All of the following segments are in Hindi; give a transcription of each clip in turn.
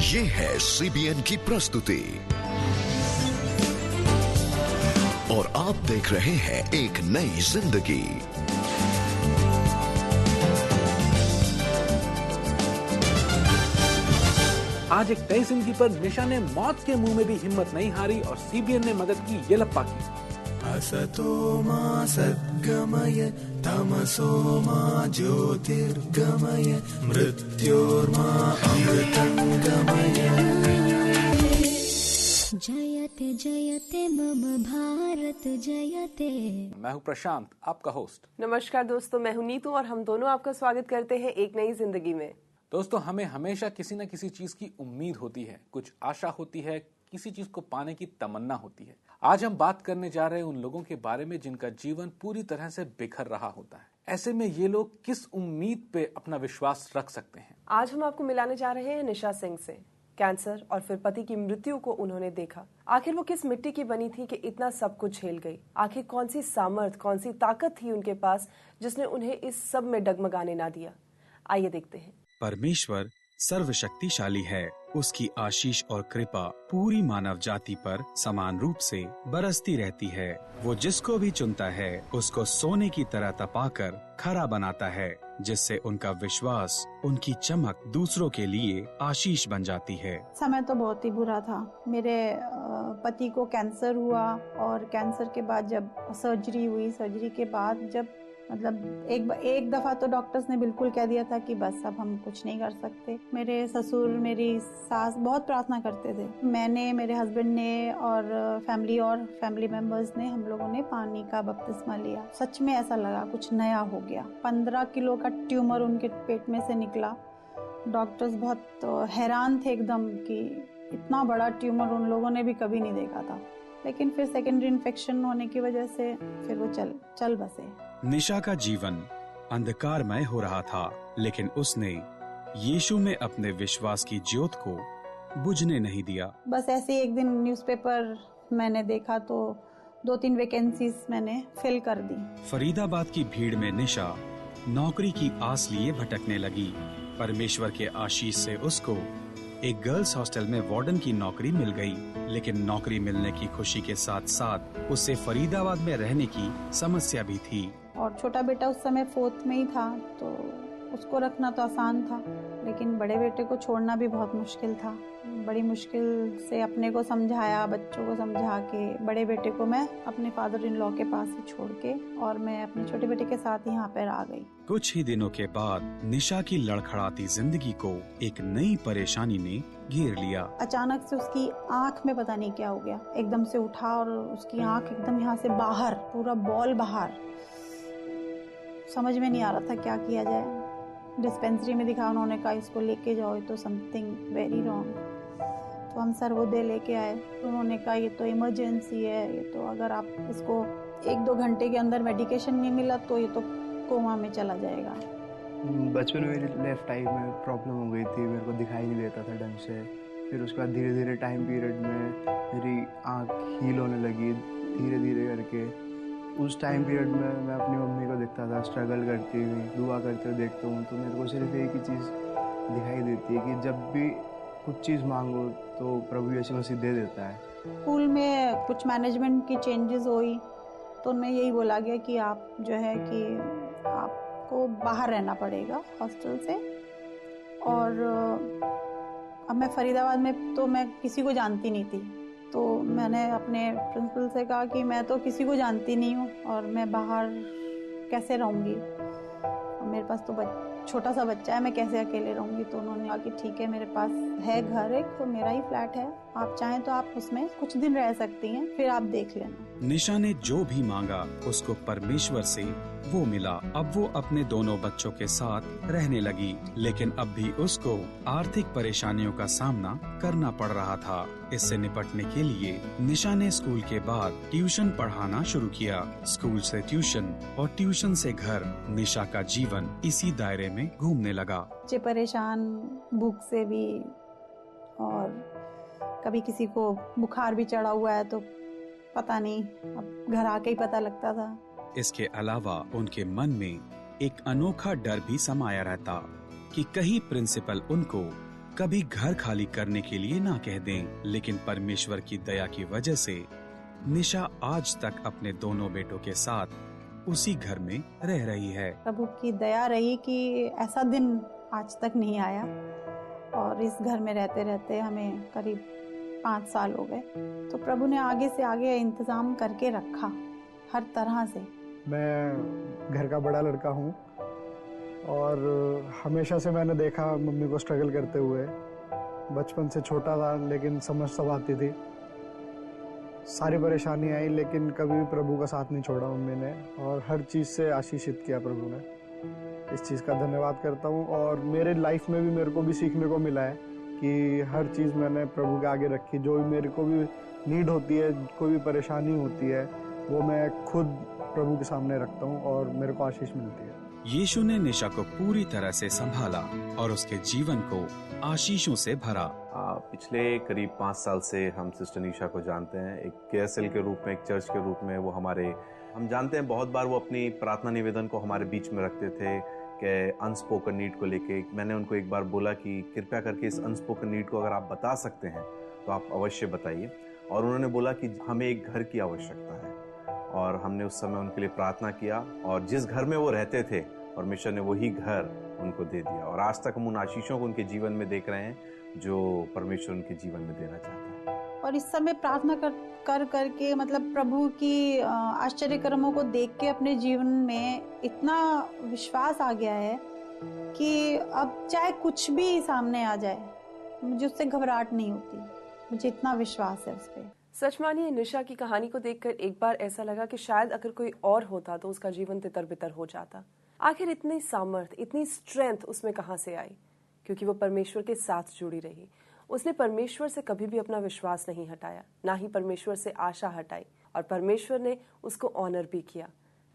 ये है CBN की प्रस्तुति और आप देख रहे हैं एक नई जिंदगी। आज एक नई जिंदगी पर निशा ने मौत के मुंह में भी हिम्मत नहीं हारी और CBN ने मदद की येलप्पा की। असतो मा सद्गमय तमसो मा ज्योतिर्गमय मृत्योर्मा अमृतंगमय। जयते जयते मम भारत जयते। मैं हूं प्रशांत, आपका होस्ट। नमस्कार दोस्तों, मैं हूं नीतू और हम दोनों आपका स्वागत करते हैं एक नई जिंदगी में। दोस्तों, हमें हमेशा किसी न किसी चीज की उम्मीद होती है, कुछ आशा होती है, किसी चीज को पाने की तमन्ना होती है। आज हम बात करने जा रहे हैं उन लोगों के बारे में जिनका जीवन पूरी तरह से बिखर रहा होता है। ऐसे में ये लोग किस उम्मीद पे अपना विश्वास रख सकते हैं? आज हम आपको मिलाने जा रहे हैं निशा सिंह से। कैंसर और फिर पति की मृत्यु को उन्होंने देखा। आखिर वो किस मिट्टी की बनी थी कि इतना सब कुछ झेल गई? आखिर कौन सी सामर्थ, कौन सी ताकत थी उनके पास जिसने उन्हें इस सब में डगमगाने ना दिया? आइए देखते हैं। परमेश्वर सर्वशक्तिशाली है। उसकी आशीष और कृपा पूरी मानव जाति पर समान रूप से बरसती रहती है। वो जिसको भी चुनता है उसको सोने की तरह तपाकर खरा बनाता है, जिससे उनका विश्वास, उनकी चमक दूसरों के लिए आशीष बन जाती है। समय तो बहुत ही बुरा था। मेरे पति को कैंसर हुआ और कैंसर के बाद जब सर्जरी हुई, सर्जरी के बाद जब एक दफा तो डॉक्टर्स ने बिल्कुल कह दिया था कि बस अब हम कुछ नहीं कर सकते। मेरे ससुर, मेरी सास बहुत प्रार्थना करते थे। मैंने, मेरे हस्बैंड ने और फैमिली मेंबर्स ने, हम लोगों ने पानी का बपतिस्मा लिया। सच में ऐसा लगा कुछ नया हो गया। 15 किलो का ट्यूमर उनके पेट में से निकला। डॉक्टर्स बहुत हैरान थे एकदम कि इतना बड़ा ट्यूमर उन लोगों ने भी कभी नहीं देखा था। लेकिन फिर सेकेंडरी इन्फेक्शन होने की वजह से फिर वो चल बसे। निशा का जीवन अंधकारमय हो रहा था, लेकिन उसने यीशु में अपने विश्वास की ज्योत को बुझने नहीं दिया। बस ऐसे एक दिन न्यूज़पेपर मैंने देखा तो 2-3 वैकेंसीज मैंने फिल कर दी। फरीदाबाद की भीड़ में निशा नौकरी की आस लिए भटकने लगी। परमेश्वर के आशीष से उसको एक गर्ल्स हॉस्टल में वार्डन की नौकरी मिल गई। लेकिन नौकरी मिलने की खुशी के साथ साथ उससे फरीदाबाद में रहने की समस्या भी थी। और छोटा बेटा उस समय 4th में ही था, तो उसको रखना तो आसान था, लेकिन बड़े बेटे को छोड़ना भी बहुत मुश्किल था। बड़ी मुश्किल से अपने को समझाया, बच्चों को समझा के बड़े बेटे को मैं अपने फादर इन लॉ के पास ही छोड़ के और मैं अपने छोटे बेटे के साथ यहाँ पर आ गई। कुछ ही दिनों के बाद निशा की लड़खड़ाती जिंदगी को एक नई परेशानी ने घेर लिया। अचानक से उसकी आंख में पता नहीं क्या हो गया। एकदम से उठा और उसकी आंख एकदम यहाँ से बाहर, पूरा बॉल बाहर। समझ में नहीं आ रहा था क्या किया जाए। डिस्पेंसरी में दिखा, उन्होंने कहा इसको लेके जाओ, ये तो समथिंग वेरी रॉन्ग। तो हम सर्वोदय लेके आए। उन्होंने कहा ये तो इमरजेंसी है, ये तो अगर आप इसको 1-2 घंटे के अंदर मेडिकेशन नहीं मिला तो ये तो कोमा में चला जाएगा। बचपन में मेरी लेफ्ट आई में प्रॉब्लम हो गई थी, मेरे को दिखाई नहीं देता था ढंग से। फिर उसके बाद धीरे धीरे टाइम पीरियड में मेरी आँख हील होने लगी धीरे धीरे करके। उस टाइम पीरियड में मैं अपनी मम्मी को देखता था स्ट्रगल करती हुई, दुआ करते हुए देखता हूँ, तो मेरे को सिर्फ एक ही चीज़ दिखाई देती है कि जब भी कुछ चीज़ मांगो तो प्रभु यीशु मसीह दे देता है। स्कूल में कुछ मैनेजमेंट की चेंजेस हुई तो उनमें यही बोला गया कि आप जो है कि आपको बाहर रहना पड़ेगा हॉस्टल से। और अब मैं फरीदाबाद में तो मैं किसी को जानती नहीं थी, तो मैंने अपने प्रिंसिपल से कहा कि मैं तो किसी को जानती नहीं हूँ और मैं बाहर कैसे रहूँगी, मेरे पास तो छोटा सा बच्चा है, मैं कैसे अकेले रहूँगी। तो उन्होंने कहा कि ठीक है, मेरे पास है घर एक, तो मेरा ही फ्लैट है, आप चाहें तो आप उसमें कुछ दिन रह सकती हैं, फिर आप देख लेना। निशा ने जो भी मांगा उसको परमेश्वर से वो मिला। अब वो अपने दोनों बच्चों के साथ रहने लगी, लेकिन अब भी उसको आर्थिक परेशानियों का सामना करना पड़ रहा था। इससे निपटने के लिए निशा ने स्कूल के बाद ट्यूशन पढ़ाना शुरू किया। स्कूल से ट्यूशन और ट्यूशन से घर, निशा का जीवन इसी दायरे में घूमने लगा। बच्चे परेशान, भूख से भी, और कभी किसी को बुखार भी चढ़ा हुआ है तो पता नहीं, अब घर आके ही पता लगता था। इसके अलावा उनके मन में एक अनोखा डर भी समाया रहता कि कहीं प्रिंसिपल उनको कभी घर खाली करने के लिए ना कह दें, लेकिन परमेश्वर की दया की वजह से निशा आज तक अपने दोनों बेटों के साथ उसी घर में रह रही है। प्रभु की दया रही कि ऐसा दिन आज तक नहीं आया और इस घर में रहते रहते हमें करीब 5 साल हो गए। तो प्रभु ने आगे से आगे इंतजाम करके रखा हर तरह से। मैं घर का बड़ा लड़का हूँ और हमेशा से मैंने देखा मम्मी को स्ट्रगल करते हुए। बचपन से छोटा था लेकिन समझ सब आती थी, सारी परेशानी आई लेकिन कभी भी प्रभु का साथ नहीं छोड़ा मम्मी ने और हर चीज़ से आशीषित किया प्रभु ने। इस चीज़ का धन्यवाद करता हूँ और मेरे लाइफ में भी मेरे को भी सीखने को मिला है कि हर चीज़ मैंने प्रभु के आगे रखी। जो भी मेरे को भी नीड होती है, कोई भी परेशानी होती है, वो मैं खुद प्रभु के सामने रखता हूँ और मेरे को आशीष मिलती है। यीशु ने निशा को पूरी तरह से संभाला और उसके जीवन को आशीषों से भरा। पिछले करीब 5 साल से हम सिस्टर निशा को जानते हैं। एक केएसएल के रूप में, एक चर्च के रूप में वो हम जानते हैं। बहुत बार वो अपनी प्रार्थना निवेदन को हमारे बीच में रखते थे कि अनस्पोकन नीड को लेके। मैंने उनको एक बार बोला कि कृपया करके इस अनस्पोकन नीड को अगर आप बता सकते हैं तो आप अवश्य बताइए। और उन्होंने बोला कि हमें एक घर की आवश्यकता है और हमने उस समय उनके लिए प्रार्थना किया और जिस घर में वो रहते थे परमेश्वर ने वही घर उनको दे दिया और आज तक हम उन आशीषों को उनके जीवन में देख रहे हैं जो परमेश्वर उनके जीवन में देना चाहता है। और इस समय प्रार्थना कर करके मतलब प्रभु की आश्चर्य कर्मों को देख के अपने जीवन में इतना विश्वास आ गया है कि अब चाहे कुछ भी सामने आ जाए मुझे उससे घबराहट नहीं होती। मुझे इतना विश्वास है उस पर। सच मानिए, निशा की कहानी को देखकर एक बार ऐसा लगा कि शायद अगर कोई और होता तो उसका जीवन तितर बितर हो जाता। आखिर इतनी सामर्थ, इतनी स्ट्रेंथ उसमें कहां से आई? क्योंकि वो परमेश्वर के साथ जुड़ी रही। उसने परमेश्वर से कभी भी अपना विश्वास नहीं हटाया, ना ही परमेश्वर से आशा हटाई और परमेश्वर ने उसको ऑनर भी किया।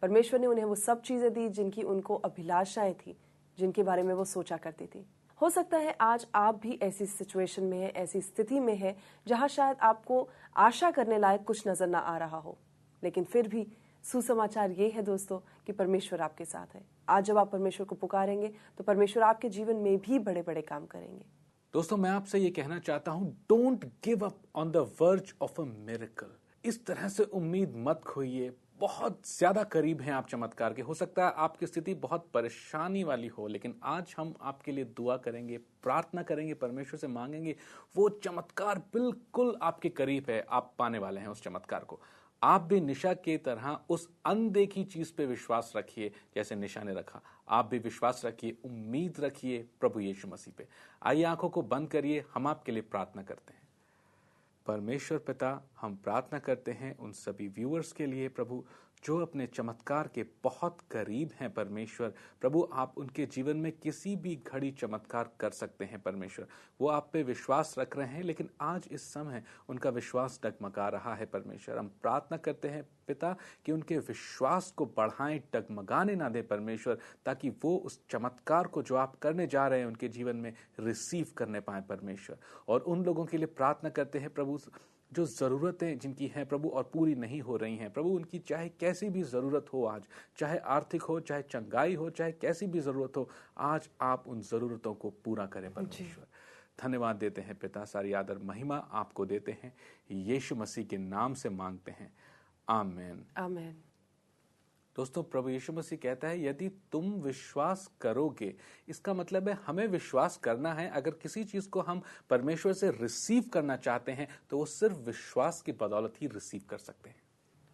परमेश्वर ने उन्हें वो सब चीजें दी जिनकी उनको अभिलाषाएं थी, जिनके बारे में वो सोचा करती थी। हो सकता है आज आप भी ऐसी सिचुएशन में है, ऐसी स्थिति में है जहां शायद आपको आशा करने लायक कुछ नजर ना आ रहा हो, लेकिन फिर भी सुसमाचार ये है दोस्तों कि परमेश्वर आपके साथ है। आज जब आप परमेश्वर को पुकारेंगे तो परमेश्वर आपके जीवन में भी बड़े बड़े काम करेंगे। दोस्तों, मैं आपसे ये कहना चाहता हूं, don't give up on the verge of a miracle. इस तरह से उम्मीद मत खोइए। बहुत ज्यादा करीब हैं आप चमत्कार के। हो सकता है आपकी स्थिति बहुत परेशानी वाली हो, लेकिन आज हम आपके लिए दुआ करेंगे, प्रार्थना करेंगे, परमेश्वर से मांगेंगे। वो चमत्कार बिल्कुल आपके करीब है, आप पाने वाले हैं उस चमत्कार को। आप भी निशा के तरह उस अनदेखी चीज पे विश्वास रखिए जैसे निशा ने रखा। आप भी विश्वास रखिए, उम्मीद रखिए प्रभु यीशु मसीह पे। आइए आंखों को बंद करिए, हम आपके लिए प्रार्थना करते हैं। परमेश्वर पिता, हम प्रार्थना करते हैं उन सभी व्यूअर्स के लिए प्रभु जो अपने चमत्कार के बहुत करीब हैं। परमेश्वर प्रभु, आप उनके जीवन में किसी भी घड़ी चमत्कार कर सकते हैं। परमेश्वर, वो आप पे विश्वास रख रहे हैं, लेकिन आज इस समय उनका विश्वास डगमगा रहा है। परमेश्वर, हम प्रार्थना करते हैं पिता कि उनके विश्वास को बढ़ाएं, डगमगाने ना दें परमेश्वर, ताकि वो उस चमत्कार को जो आप करने जा रहे हैं उनके जीवन में रिसीव करने पाए परमेश्वर। और उन लोगों के लिए प्रार्थना करते हैं प्रभु जो ज़रूरतें जिनकी हैं प्रभु और पूरी नहीं हो रही हैं प्रभु, उनकी चाहे कैसी भी ज़रूरत हो आज, चाहे आर्थिक हो, चाहे चंगाई हो, चाहे कैसी भी ज़रूरत हो, आज आप उन ज़रूरतों को पूरा करें परमेश्वर। धन्यवाद देते हैं पिता, सारी आदर महिमा आपको देते हैं, यीशु मसीह के नाम से मांगते हैं, आमीन आमीन। दोस्तों, प्रभु यीशु मसीह कहता है यदि तुम विश्वास करोगे, इसका मतलब है हमें विश्वास करना है। अगर किसी चीज को हम परमेश्वर से रिसीव करना चाहते हैं तो वो सिर्फ विश्वास की बदौलत ही रिसीव कर सकते हैं।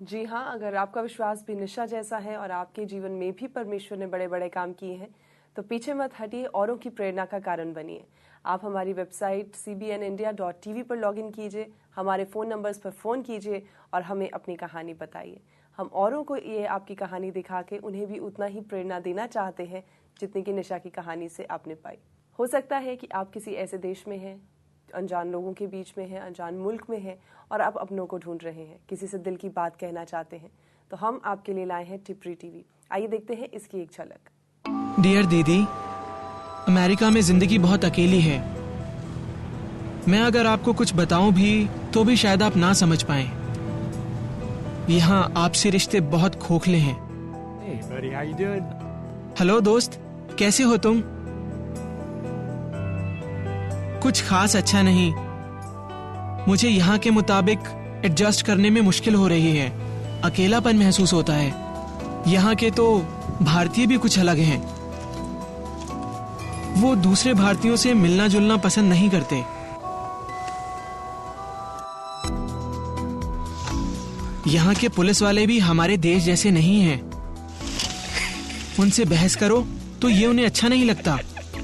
जी हाँ, अगर आपका विश्वास भी निशा जैसा है और आपके जीवन में भी परमेश्वर ने बड़े बड़े काम किए हैं तो पीछे मत हटिए, औरों की प्रेरणा का कारण बनिए। आप हमारी वेबसाइट cbnindia.tv पर लॉगिन कीजिए, हमारे फ़ोन नंबर्स पर फ़ोन कीजिए और हमें अपनी कहानी बताइए। हम औरों को ये आपकी कहानी दिखा के उन्हें भी उतना ही प्रेरणा देना चाहते हैं जितनी कि निशा की कहानी से आपने पाई। हो सकता है कि आप किसी ऐसे देश में हैं, अनजान लोगों के बीच में हैं, अनजान मुल्क में हैं और आप अपनों को ढूंढ रहे हैं, किसी से दिल की बात कहना चाहते हैं, तो हम आपके लिए लाए हैं टिपरी टीवी। आइए देखते हैं इसकी एक झलक। डियर दीदी, अमेरिका में जिंदगी बहुत अकेली है। मैं अगर आपको कुछ बताऊं भी तो भी शायद आप ना समझ पाएं। यहाँ आपसी रिश्ते बहुत खोखले हैं। हेलो दोस्त, कैसे हो तुम? कुछ खास अच्छा नहीं। मुझे यहाँ के मुताबिक एडजस्ट करने में मुश्किल हो रही है। अकेलापन महसूस होता है। यहाँ के तो भारतीय भी कुछ अलग हैं। वो दूसरे भारतीयों से मिलना जुलना पसंद नहीं करते। यहाँ के पुलिस वाले भी हमारे देश जैसे नहीं हैं। उनसे बहस करो तो ये उन्हें अच्छा नहीं लगता।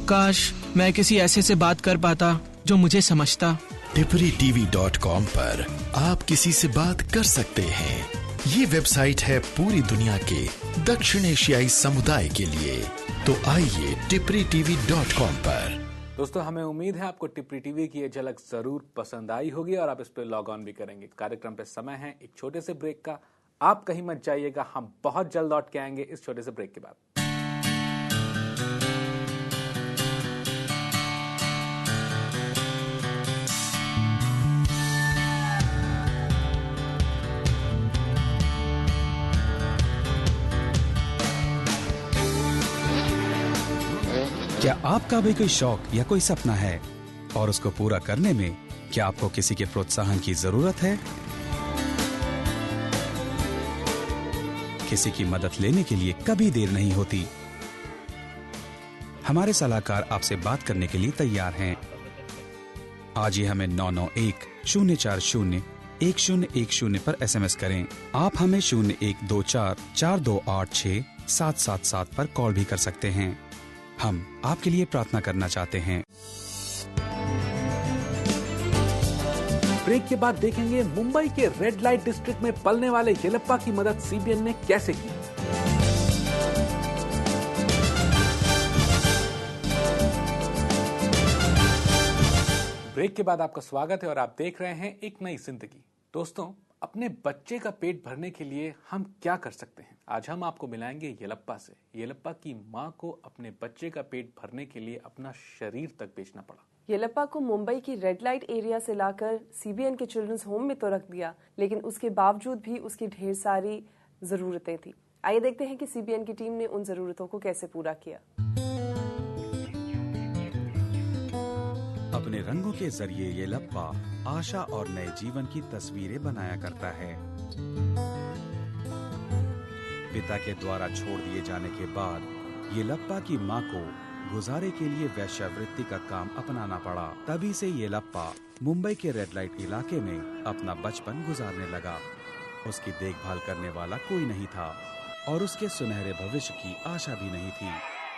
काश मैं किसी ऐसे से बात कर पाता जो मुझे समझता। tipritv.com पर आप किसी से बात कर सकते हैं। ये वेबसाइट है पूरी दुनिया के दक्षिण एशियाई समुदाय के लिए। तो आइए tipritv.com पर। दोस्तों, हमें उम्मीद है आपको टिप्री टीवी की ये झलक जरूर पसंद आई होगी और आप इस पे लॉग ऑन भी करेंगे। कार्यक्रम पे समय है एक छोटे से ब्रेक का। आप कहीं मत जाइएगा, हम बहुत जल्द लौट के आएंगे इस छोटे से ब्रेक के बाद। क्या आपका भी कोई शौक या कोई सपना है और उसको पूरा करने में क्या आपको किसी के प्रोत्साहन की जरूरत है? किसी की मदद लेने के लिए कभी देर नहीं होती। हमारे सलाहकार आपसे बात करने के लिए तैयार हैं। आज ही हमें 9910401010 पर SMS करें। आप हमें 01244286-777 पर कॉल भी कर सकते हैं। हम आपके लिए प्रार्थना करना चाहते हैं। ब्रेक के बाद देखेंगे मुंबई के रेड लाइट डिस्ट्रिक्ट में पलने वाले येलप्पा की मदद सीबीएन ने कैसे की। ब्रेक के बाद आपका स्वागत है और आप देख रहे हैं एक नई जिंदगी। दोस्तों, अपने बच्चे का पेट भरने के लिए हम क्या कर सकते हैं? आज हम आपको मिलाएंगे येलप्पा से। येलप्पा की मां को अपने बच्चे का पेट भरने के लिए अपना शरीर तक बेचना पड़ा। येलप्पा को मुंबई की रेड लाइट एरिया से लाकर सीबीएन के चिल्ड्रंस होम में तो रख दिया, लेकिन उसके बावजूद भी उसकी ढेर सारी जरूरतें थी। आइए देखते हैं कि सीबीएन की टीम ने उन जरूरतों को कैसे पूरा किया। अपने रंगों के जरिए येलप्पा आशा और नए जीवन की तस्वीरें बनाया करता है। पिता के द्वारा छोड़ दिए जाने के बाद येलप्पा की मां को गुजारे के लिए वेश्यावृत्ति का काम अपनाना पड़ा। तभी से येलप्पा मुंबई के रेड लाइट इलाके में अपना बचपन गुजारने लगा। उसकी देखभाल करने वाला कोई नहीं था और उसके सुनहरे भविष्य की आशा भी नहीं थी।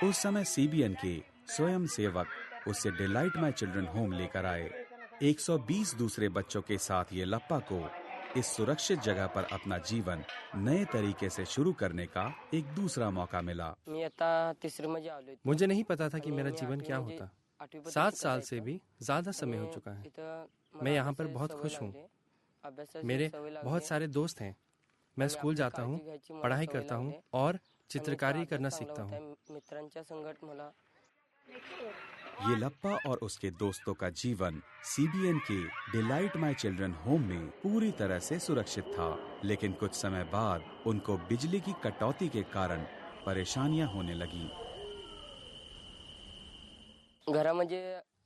उस समय सीबीएन के स्वयं सेवक उसे डिलाइट माई चिल्ड्रन होम लेकर आए। 120 दूसरे बच्चों के साथ येलप्पा को इस सुरक्षित जगह पर अपना जीवन नए तरीके से शुरू करने का एक दूसरा मौका मिला। मुझे नहीं पता था कि मेरा जीवन क्या होता। 7 साल से भी ज्यादा समय हो चुका है। मैं यहाँ पर बहुत खुश हूँ। मेरे बहुत सारे दोस्त हैं। मैं स्कूल जाता हूँ, पढ़ाई करता हूँ और चित्रकारी करना सीखता हूँ। येलप्पा और उसके दोस्तों का जीवन सीबीएन के डिलाइट माई चिल्ड्रन होम में पूरी तरह से सुरक्षित था, लेकिन कुछ समय बाद उनको बिजली की कटौती के कारण परेशानियां होने लगी।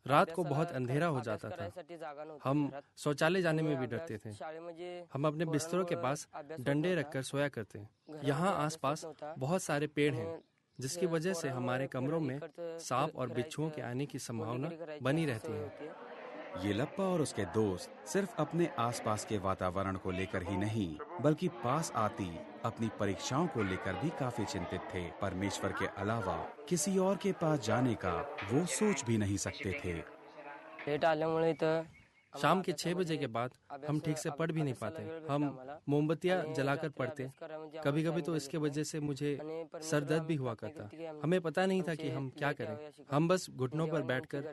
रात को बहुत अंधेरा हो जाता था। हम शौचालय जाने में भी डरते थे। हम अपने बिस्तरों के पास डंडे रखकर सोया करते। यहाँ आसपास बहुत सारे पेड़ हैं, जिसकी वजह से हमारे कमरों में सांप और बिच्छुओं के आने की संभावना बनी रहती है। येलप्पा और उसके दोस्त सिर्फ अपने आसपास के वातावरण को लेकर ही नहीं, बल्कि पास आती अपनी परीक्षाओं को लेकर भी काफी चिंतित थे। परमेश्वर के अलावा किसी और के पास जाने का वो सोच भी नहीं सकते थे। शाम के 6 बजे के बाद हम ठीक से पढ़ भी नहीं पाते। हम मोमबत्तियां जलाकर पढ़ते। कभी कभी तो इसके वजह से मुझे सर दर्द भी हुआ करता। हमें पता नहीं था कि हम क्या करें। हम बस घुटनों पर बैठकर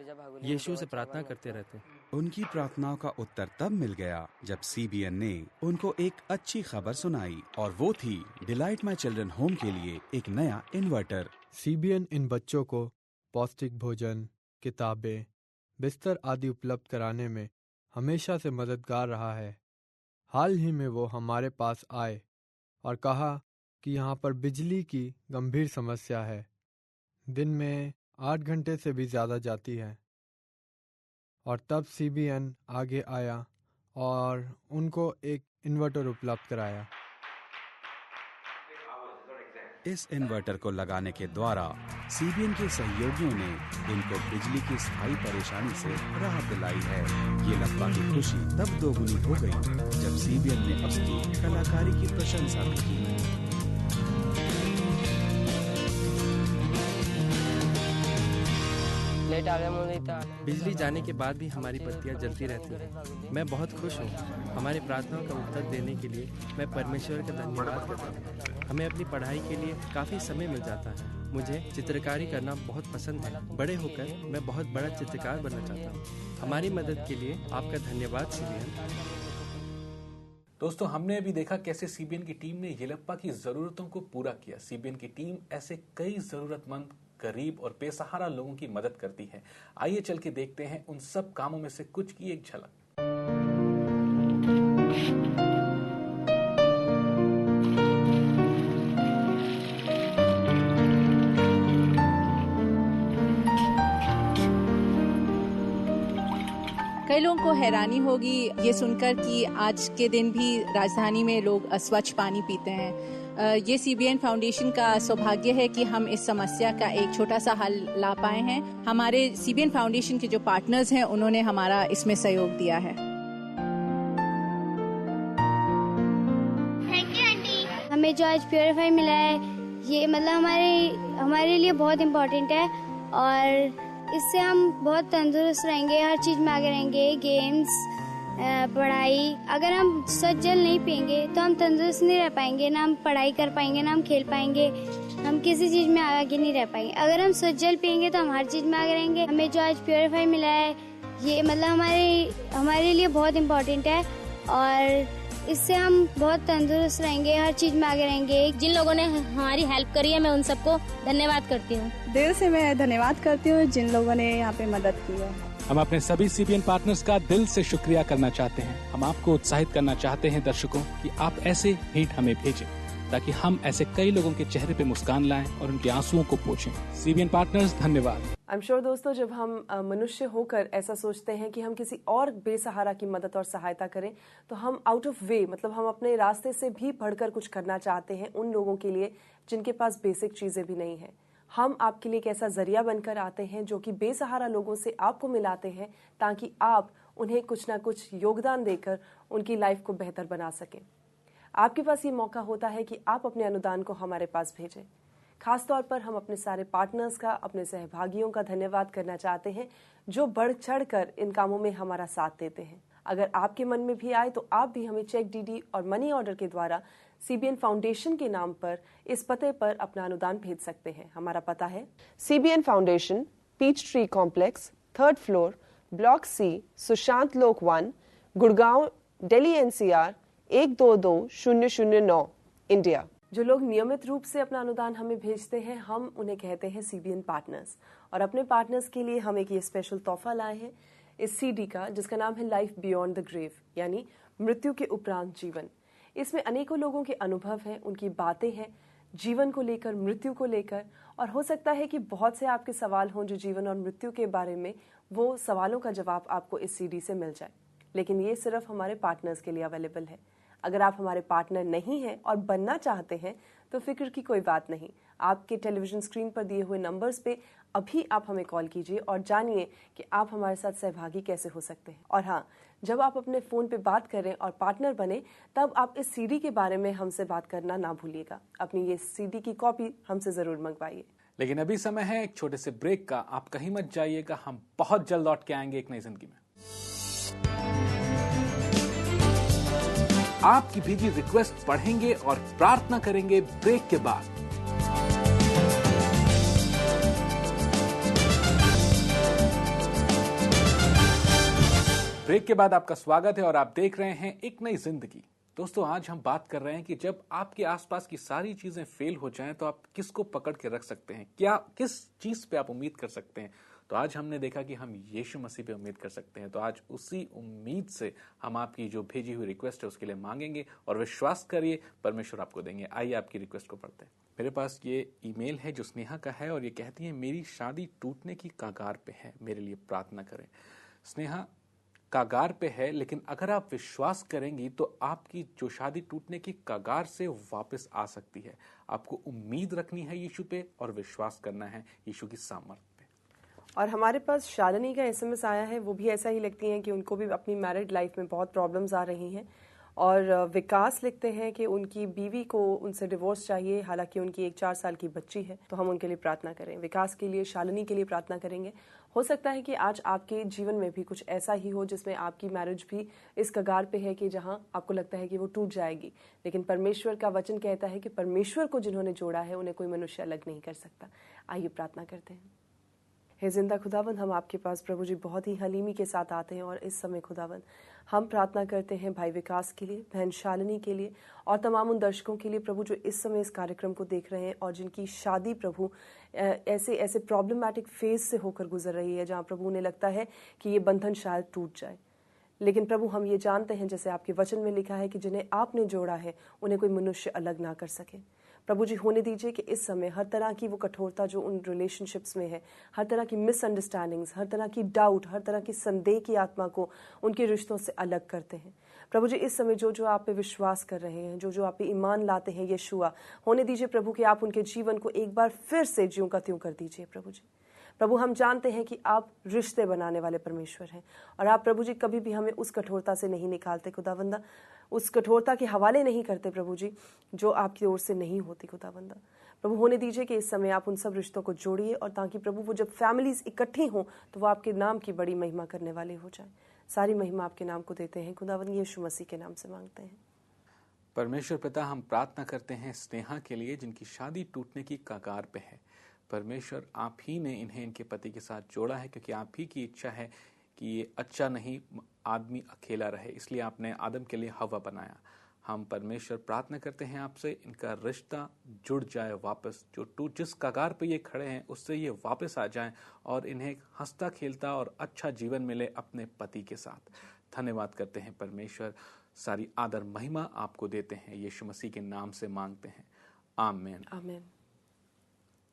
यीशु से प्रार्थना करते रहते। उनकी प्रार्थनाओं का उत्तर तब मिल गया जब सीबीएन ने उनको एक अच्छी खबर सुनाई, और वो थी डिलाइट माई चिल्ड्रन होम के लिए एक नया इन्वर्टर। सीबीएन इन बच्चों को पौष्टिक भोजन, किताबें, बिस्तर आदि उपलब्ध कराने में हमेशा से मददगार रहा है। हाल ही में वो हमारे पास आए और कहा कि यहाँ पर बिजली की गंभीर समस्या है। दिन में 8 घंटे से भी ज़्यादा जाती है। और तब सीबीएन आगे आया और उनको एक इन्वर्टर उपलब्ध कराया। इस इन्वर्टर को लगाने के द्वारा सीबीएन के सहयोगियों ने उनको बिजली की स्थायी परेशानी से राहत दिलाई है। ये लप्पा की खुशी तब दोगुनी हो गई जब सीबीएन ने उसकी कलाकारी की प्रशंसा की। बिजली जाने के बाद भी हमारी बत्तियां जलती रहती हैं। मैं बहुत खुश हूँ। हमारी प्रार्थनाओं का उत्तर देने के लिए मैं परमेश्वर का धन्यवाद करता हूँ। हमें अपनी पढ़ाई के लिए काफ़ी समय मिल जाता है। मुझे चित्रकारी करना बहुत पसंद है। बड़े होकर मैं बहुत बड़ा चित्रकार बनना चाहता हूँ। हमारी मदद के लिए आपका धन्यवाद सीबीएन। दोस्तों, हमने अभी देखा कैसे सीबीएन की टीम ने येलप्पा की जरूरतों को पूरा किया। सीबीएन की टीम ऐसे कई जरूरतमंद, गरीब और बेसहारा लोगों की मदद करती है। आइए चल के देखते हैं उन सब कामों में से कुछ की एक झलक। कई लोगों को हैरानी होगी ये सुनकर कि आज के दिन भी राजधानी में लोग अस्वच्छ पानी पीते हैं। ये सीबीएन फाउंडेशन का सौभाग्य है कि हम इस समस्या का एक छोटा सा हल ला पाए हैं। हमारे सीबीएन फाउंडेशन के जो पार्टनर्स हैं उन्होंने हमारा इसमें सहयोग दिया है। Thank you aunty. हमें जो आज प्योरीफायर मिला है ये मतलब हमारे लिए बहुत इम्पोर्टेंट है और इससे हम बहुत तंदुरुस्त रहेंगे, हर चीज में आगे रहेंगे, गेम्स, पढ़ाई। अगर हम स्वच्छ जल नहीं पियेंगे तो हम तंदुरुस्त नहीं रह पाएंगे, ना हम पढ़ाई कर पाएंगे, ना हम खेल पाएंगे, हम किसी चीज में आगे नहीं रह पाएंगे। अगर हम स्वच्छ जल पियेंगे तो हम हर चीज में आगे रहेंगे। हमें जो आज प्योरीफायर मिला है ये मतलब हमारे लिए बहुत इम्पोर्टेंट है और इससे हम बहुत तंदुरुस्त रहेंगे, हर चीज में आगे रहेंगे। जिन लोगों ने हमारी हेल्प करी है मैं उन सबको धन्यवाद करती हूँ। दिल से मैं धन्यवाद करती हूँ जिन लोगों ने यहाँ पे मदद की है। हम अपने सभी सीबीएन पार्टनर्स का दिल से शुक्रिया करना चाहते हैं। हम आपको उत्साहित करना चाहते हैं दर्शकों कि आप ऐसे भेंट हमें भेजें ताकि हम ऐसे कई लोगों के चेहरे पे मुस्कान लाएं और उनके आंसुओं को पोंछें। सीबीएन पार्टनर्स, धन्यवाद। आई एम श्योर दोस्तों, जब हम मनुष्य होकर ऐसा सोचते हैं कि हम किसी और बेसहारा की मदद और सहायता करें तो हम आउट ऑफ वे, मतलब हम अपने रास्ते से भी बढ़कर कुछ करना चाहते हैं उन लोगों के लिए जिनके पास बेसिक चीजें भी नहीं है। हम आपके लिए एक ऐसा जरिया बनकर आते हैं जो कि बेसहारा लोगों से आपको मिलाते हैं ताकि आप उन्हें कुछ ना कुछ योगदान देकर उनकी लाइफ को बेहतर बना सकें। आपके पास ये मौका होता है कि आप अपने अनुदान को हमारे पास भेजें। खासतौर पर हम अपने सारे पार्टनर्स का, अपने सहभागियों का धन्यवाद करना चाहते हैं जो बढ़ चढ़ कर इन कामों में हमारा साथ देते हैं। अगर आपके मन में भी आए तो आप भी हमें चेक, डीडी और मनी ऑर्डर के द्वारा सीबीएन फाउंडेशन के नाम पर इस पते पर अपना अनुदान भेज सकते हैं। हमारा पता है CBN foundation, peach tree complex, 3rd floor, block C, Sushant Lok 1, Gurgaon, Delhi NCR 122009, India. जो लोग नियमित रूप से अपना अनुदान हमें भेजते हैं हम उन्हें कहते हैं सीबीएन पार्टनर्स। और अपने पार्टनर्स के लिए हम एक ये स्पेशल तोहफा लाए हैं इस सीडी का, जिसका नाम है लाइफ बियॉन्ड द ग्रेव, यानी मृत्यु के उपरांत जीवन। इसमें अनेकों लोगों के अनुभव हैं, उनकी बातें हैं जीवन को लेकर, मृत्यु को लेकर, और हो सकता है कि बहुत से आपके सवाल हों जो जीवन और मृत्यु के बारे में, वो सवालों का जवाब आपको इस सीडी से मिल जाए। लेकिन ये सिर्फ हमारे पार्टनर्स के लिए अवेलेबल है। अगर आप हमारे पार्टनर नहीं हैं और बनना चाहते हैं तो फिक्र की कोई बात नहीं। आपके टेलीविजन स्क्रीन पर दिए हुए नंबर्स पे अभी आप हमें कॉल कीजिए और जानिए कि आप हमारे साथ सहभागी कैसे हो सकते हैं। और हाँ, जब आप अपने फोन पे बात करें और पार्टनर बने तब आप इस सीडी के बारे में हमसे बात करना ना भूलिएगा। अपनी ये सीडी की कॉपी हमसे जरूर मंगवाइए। लेकिन अभी समय है एक छोटे से ब्रेक का। आप कहीं मत जाइएगा, हम बहुत जल्द लौट के आएंगे एक नई जिंदगी में। आपकी भेजी रिक्वेस्ट पढ़ेंगे और प्रार्थना करेंगे ब्रेक के बाद। ब्रेक के बाद आपका स्वागत है और आप देख रहे हैं एक नई जिंदगी। दोस्तों, आज हम बात कर रहे हैं कि जब आपके आसपास की सारी चीजें फेल हो जाएं तो आप किसको पकड़ के रख सकते हैं, क्या किस चीज पे आप उम्मीद कर सकते हैं। तो आज हमने देखा कि हम यीशु मसीह पे उम्मीद कर सकते हैं। तो आज उसी उम्मीद से हम आपकी जो भेजी हुई रिक्वेस्ट है उसके लिए मांगेंगे और विश्वास करिए परमेश्वर आपको देंगे। आइए आपकी रिक्वेस्ट को पढ़ते हैं। मेरे पास ये ईमेल है जो स्नेहा का है और ये कहती है, मेरी शादी टूटने की कगार पे है, मेरे लिए प्रार्थना करें। स्नेहा कगार पे है, लेकिन अगर आप विश्वास करेंगी तो आपकी जो शादी टूटने की कगार से वापस आ सकती है। आपको उम्मीद रखनी है यीशु पे और विश्वास करना है यीशु की सामर्थ पे। और हमारे पास शालिनी का एसएमएस आया है, वो भी ऐसा ही लिखती हैं कि उनको भी अपनी मैरिड लाइफ में बहुत प्रॉब्लम्स आ रही हैं। और विकास लिखते हैं कि उनकी बीवी को उनसे डिवोर्स चाहिए, हालांकि उनकी एक 4 साल की बच्ची है। तो हम उनके लिए प्रार्थना करें, विकास के लिए, शालिनी के लिए प्रार्थना करेंगे। हो सकता है कि आज आपके जीवन में भी कुछ ऐसा ही हो जिसमें आपकी मैरिज भी इस कगार पे है कि जहां आपको लगता है कि वो टूट जाएगी, लेकिन परमेश्वर का वचन कहता है कि परमेश्वर को जिन्होंने जोड़ा है उन्हें कोई मनुष्य अलग नहीं कर सकता। आइए प्रार्थना करते हैं। हे जिंदा खुदावंद, हम आपके पास प्रभु जी बहुत ही हलीमी के साथ आते हैं और इस समय खुदावंद हम प्रार्थना करते हैं भाई विकास के लिए, बहन शालिनी के लिए और तमाम उन दर्शकों के लिए प्रभु जो इस समय इस कार्यक्रम को देख रहे हैं और जिनकी शादी प्रभु ऐसे प्रॉब्लमैटिक फेज से होकर गुजर रही है जहां प्रभु उन्हें लगता है कि ये बंधन शायद टूट जाए। लेकिन प्रभु हम ये जानते हैं जैसे आपके वचन में लिखा है कि जिन्हें आपने जोड़ा है उन्हें कोई मनुष्य अलग ना कर सके। प्रभु जी होने दीजिए कि इस समय हर तरह की वो कठोरता जो उन रिलेशनशिप्स में है, हर तरह की मिसअंडरस्टैंडिंग्स, हर तरह की डाउट, हर तरह की संदेह की आत्मा को उनके रिश्तों से अलग करते हैं। प्रभु जी इस समय जो जो आप पे विश्वास कर रहे हैं, जो जो आप पे ईमान लाते हैं यीशुआ, होने दीजिए प्रभु कि आप उनके जीवन को एक बार फिर से ज्यों का त्यों कर दीजिए। प्रभु जी प्रभु हम जानते हैं कि आप रिश्ते बनाने वाले परमेश्वर हैं और आप प्रभु जी कभी भी हमें उस कठोरता से नहीं निकालते खुदावंदा, उस कठोरता के हवाले नहीं करते प्रभु जी जो आपकी ओर से नहीं होती खुदावंदा। प्रभु होने दीजिए कि इस समय आप उन सब रिश्तों को जोड़िए और ताकि प्रभु वो जब फैमिलीज इकट्ठी हों तो वो आपके नाम की बड़ी महिमा करने वाले हो जाए। सारी महिमा आपके नाम को देते हैं खुदावंद, यीशु मसीह के नाम से मांगते हैं। परमेश्वर पिता, हम प्रार्थना करते हैं स्नेहा के लिए जिनकी शादी टूटने की कगार पे है। परमेश्वर आप ही ने इन्हें इनके पति के साथ जोड़ा है क्योंकि आप ही की इच्छा है कि ये अच्छा नहीं आदमी अकेला रहे, इसलिए आपने आदम के लिए हवा बनाया। हम परमेश्वर प्रार्थना करते हैं आपसे इनका रिश्ता जुड़ जाए वापस, जो जिस कगार पे ये खड़े हैं उससे ये वापस आ जाएं और इन्हें हंसता खेलता और अच्छा जीवन मिले अपने पति के साथ। धन्यवाद करते हैं परमेश्वर, सारी आदर महिमा आपको देते हैं, यीशु मसीह के नाम से मांगते हैं, आमीन आमीन।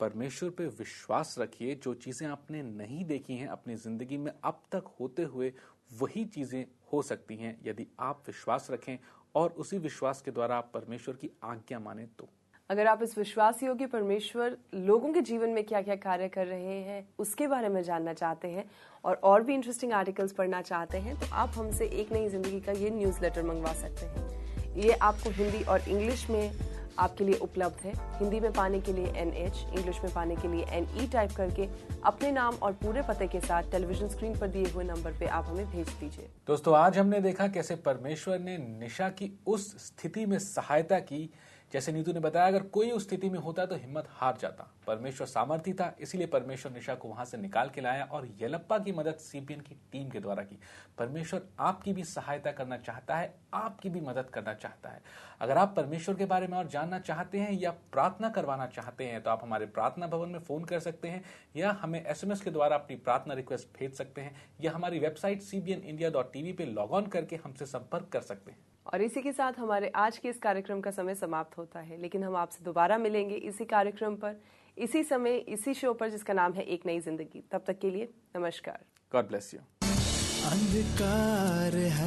परमेश्वर पे विश्वास रखिए। जो चीजें आपने नहीं देखी हैं अपनी जिंदगी में अब तक होते हुए, वही चीजें हो सकती हैं यदि आप विश्वास रखें और उसी विश्वास के द्वारा आप परमेश्वर की आज्ञा माने तो। अगर आप इस विश्वासी हो कि परमेश्वर लोगों के जीवन में क्या क्या कार्य कर रहे हैं उसके बारे में जानना चाहते हैं और भी इंटरेस्टिंग आर्टिकल्स पढ़ना चाहते हैं तो आप हमसे एक नई जिंदगी का ये न्यूज़लेटर मंगवा सकते हैं। ये आपको हिंदी और इंग्लिश में आपके लिए उपलब्ध है। हिंदी में पाने के लिए NH, इंग्लिश में पाने के लिए NE टाइप करके अपने नाम और पूरे पते के साथ टेलीविजन स्क्रीन पर दिए हुए नंबर पे आप हमें भेज दीजिए। दोस्तों, आज हमने देखा कैसे परमेश्वर ने निशा की उस स्थिति में सहायता की जैसे नीतू ने बताया, अगर कोई उस स्थिति में होता तो हिम्मत हार जाता। परमेश्वर सामर्थी था, इसीलिए परमेश्वर निशा को वहां से निकाल के लाया और येलप्पा की मदद CBN की टीम के द्वारा की। परमेश्वर आपकी भी सहायता करना चाहता है, आपकी भी मदद करना चाहता है। अगर आप परमेश्वर के बारे में और जानना चाहते हैं या प्रार्थना करवाना चाहते हैं तो आप हमारे प्रार्थना भवन में फोन कर सकते हैं या हमें SMS के द्वारा अपनी प्रार्थना रिक्वेस्ट भेज सकते हैं या हमारी वेबसाइट cbnindia.tv पे लॉग ऑन करके हमसे संपर्क कर सकते हैं। और इसी के साथ हमारे आज के इस कार्यक्रम का समय समाप्त होता है, लेकिन हम आपसे दोबारा मिलेंगे इसी कार्यक्रम पर, इसी समय, इसी शो पर जिसका नाम है एक नई जिंदगी। तब तक के लिए नमस्कार। God bless you. अंधकार है